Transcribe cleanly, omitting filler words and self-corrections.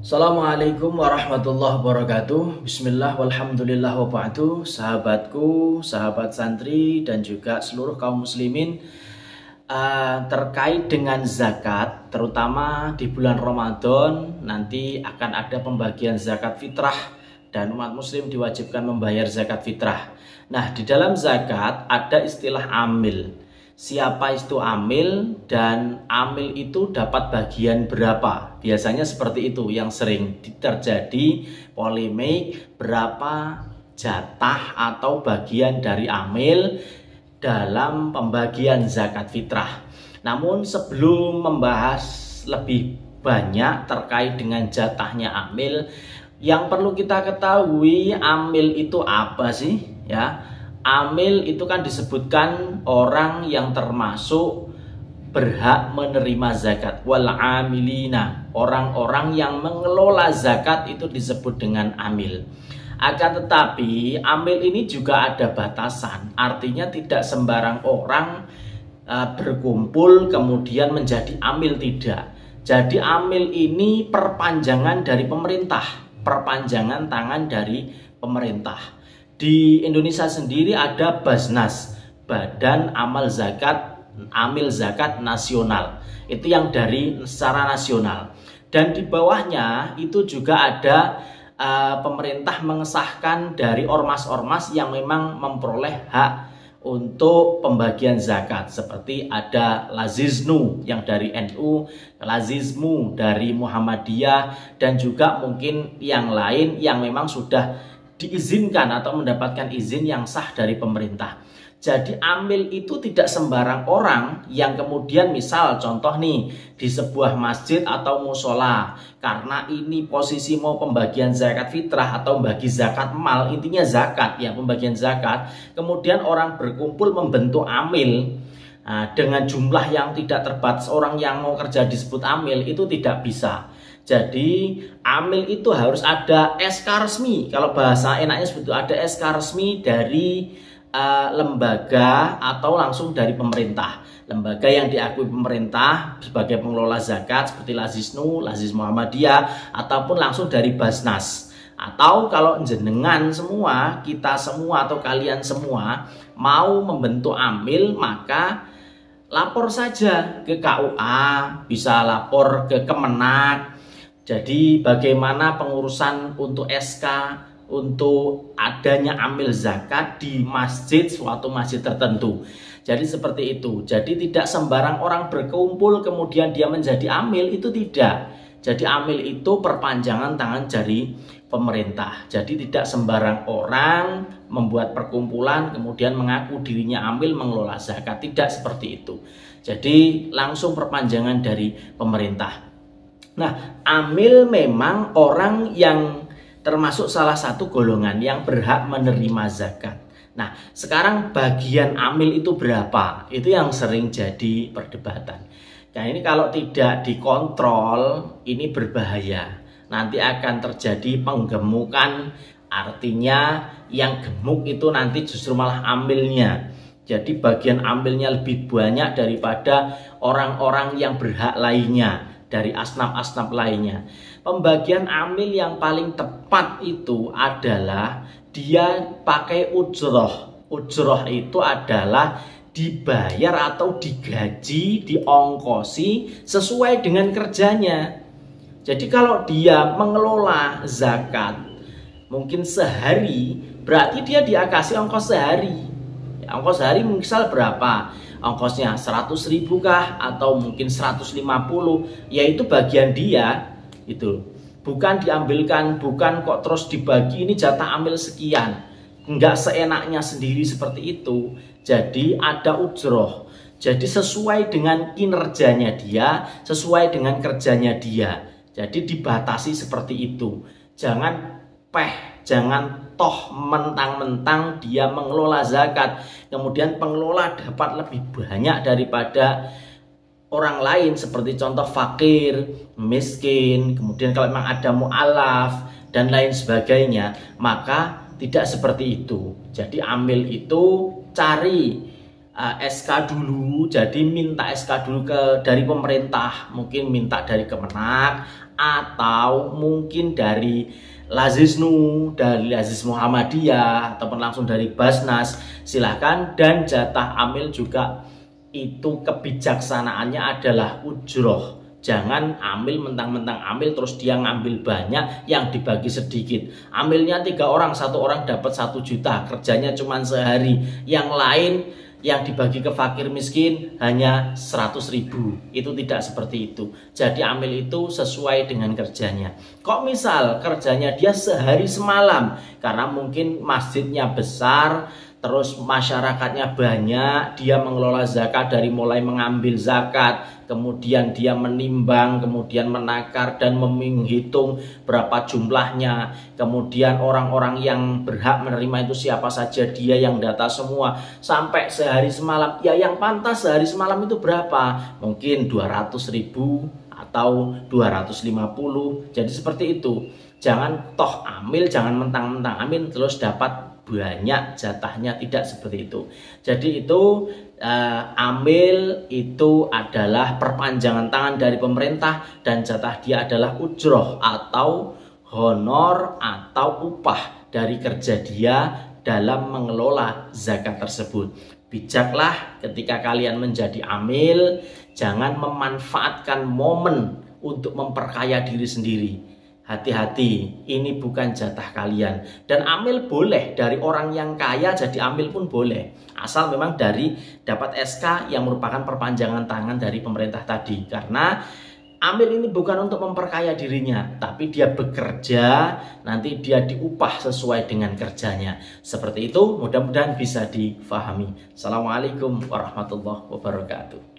Assalamualaikum warahmatullahi wabarakatuh. Bismillah walhamdulillah waba'du. Sahabatku, sahabat santri dan juga seluruh kaum muslimin, terkait dengan zakat, terutama di bulan Ramadan nanti akan ada pembagian zakat fitrah dan umat muslim diwajibkan membayar zakat fitrah. Nah, di dalam zakat ada istilah amil. Siapa itu amil dan amil itu dapat bagian berapa? Biasanya seperti itu yang sering terjadi polemik, berapa jatah atau bagian dari amil dalam pembagian zakat fitrah. Namun sebelum membahas lebih banyak terkait dengan jatahnya amil, yang perlu kita ketahui amil itu apa sih? Ya, amil itu kan disebutkan orang yang termasuk berhak menerima zakat. Wal amilina, orang-orang yang mengelola zakat itu disebut dengan amil. Akan tetapi amil ini juga ada batasan. Artinya tidak sembarang orang berkumpul kemudian menjadi amil, tidak. Jadi amil ini perpanjangan dari pemerintah, perpanjangan tangan dari pemerintah. Di Indonesia sendiri ada Basnas, Badan Amal Zakat, Amil Zakat Nasional. Itu yang dari secara nasional. Dan di bawahnya itu juga ada pemerintah mengesahkan dari ormas-ormas yang memang memperoleh hak untuk pembagian zakat. Seperti ada Laziznu yang dari NU, Lazizmu dari Muhammadiyah, dan juga mungkin yang lain yang memang sudah diizinkan atau mendapatkan izin yang sah dari pemerintah. Jadi amil itu tidak sembarang orang yang kemudian misal contoh nih di sebuah masjid atau musola, karena ini posisi mau pembagian zakat fitrah atau bagi zakat mal, intinya zakat ya, pembagian zakat, kemudian orang berkumpul membentuk amil. Nah, dengan jumlah yang tidak terbatas orang yang mau kerja disebut amil, itu tidak bisa. Jadi amil itu harus ada SK resmi. Kalau bahasa enaknya sebetulnya ada SK resmi dari lembaga atau langsung dari pemerintah. Lembaga yang diakui pemerintah sebagai pengelola zakat seperti Laziznu, Laziz Muhammadiyah, ataupun langsung dari Basnas. Atau kalau jenengan semua, kita semua atau kalian semua mau membentuk amil, maka lapor saja ke KUA, bisa lapor ke Kemenak. Jadi bagaimana pengurusan untuk SK untuk adanya amil zakat di masjid, suatu masjid tertentu. Jadi seperti itu. Jadi tidak sembarang orang berkumpul kemudian dia menjadi amil, itu tidak. Jadi amil itu perpanjangan tangan dari pemerintah. Jadi tidak sembarang orang membuat perkumpulan kemudian mengaku dirinya amil mengelola zakat. Tidak seperti itu. Jadi langsung perpanjangan dari pemerintah. Nah, amil memang orang yang termasuk salah satu golongan yang berhak menerima zakat. Nah, sekarang bagian amil itu berapa? Itu yang sering jadi perdebatan. Nah, ini kalau tidak dikontrol, ini berbahaya. Nanti akan terjadi penggemukan, artinya yang gemuk itu nanti justru malah amilnya. Jadi bagian amilnya lebih banyak daripada orang-orang yang berhak lainnya, dari asnaf-asnaf lainnya. Pembagian amil yang paling tepat itu adalah dia pakai ujroh. Ujroh itu adalah dibayar atau digaji, diongkosi sesuai dengan kerjanya. Jadi kalau dia mengelola zakat mungkin sehari, berarti dia dikasih ongkos sehari. Ongkos sehari misal berapa? Ongkosnya 100.000 kah atau mungkin 150, yaitu bagian dia itu. Bukan diambilkan, bukan kok terus dibagi ini jatah amil sekian. Enggak seenaknya sendiri seperti itu. Jadi ada ujroh. Jadi sesuai dengan kinerjanya dia, sesuai dengan kerjanya dia. Jadi dibatasi seperti itu. Jangan jangan toh mentang-mentang dia mengelola zakat, kemudian pengelola dapat lebih banyak daripada orang lain, seperti contoh fakir, miskin, kemudian kalau memang ada mu'alaf dan lain sebagainya, maka tidak seperti itu. Jadi amil itu cari SK dulu, jadi minta SK dulu dari pemerintah, mungkin minta dari Kemenak atau mungkin dari Lazisnu, dari Lazis Muhammadiyah, ataupun langsung dari Basnas, silahkan. Dan jatah amil juga itu kebijaksanaannya adalah ujroh. Jangan ambil mentang-mentang ambil terus dia ngambil banyak yang dibagi sedikit. Ambilnya 3 orang, 1 orang dapat 1 juta, kerjanya cuma sehari. Yang lain yang dibagi ke fakir miskin hanya 100.000. Itu tidak seperti itu. Jadi ambil itu sesuai dengan kerjanya. Kok misal kerjanya dia sehari semalam, karena mungkin masjidnya besar, terus masyarakatnya banyak, dia mengelola zakat dari mulai mengambil zakat, kemudian dia menimbang, kemudian menakar dan menghitung berapa jumlahnya, kemudian orang-orang yang berhak menerima itu siapa saja, dia yang data semua, sampai sehari semalam. Ya yang pantas sehari semalam itu berapa? Mungkin 200.000 atau 250. Jadi seperti itu. Jangan toh ambil, jangan mentang-mentang ambil terus dapat banyak jatahnya, tidak seperti itu. Jadi itu amil itu adalah perpanjangan tangan dari pemerintah, dan jatah dia adalah ujroh atau honor atau upah dari kerja dia dalam mengelola zakat tersebut. Bijaklah ketika kalian menjadi amil, jangan memanfaatkan momen untuk memperkaya diri sendiri. Hati-hati, ini bukan jatah kalian. Dan amil boleh dari orang yang kaya jadi amil pun boleh, asal memang dari dapat SK yang merupakan perpanjangan tangan dari pemerintah tadi. Karena amil ini bukan untuk memperkaya dirinya, tapi dia bekerja, nanti dia diupah sesuai dengan kerjanya. Seperti itu, mudah-mudahan bisa difahami. Assalamualaikum warahmatullahi wabarakatuh.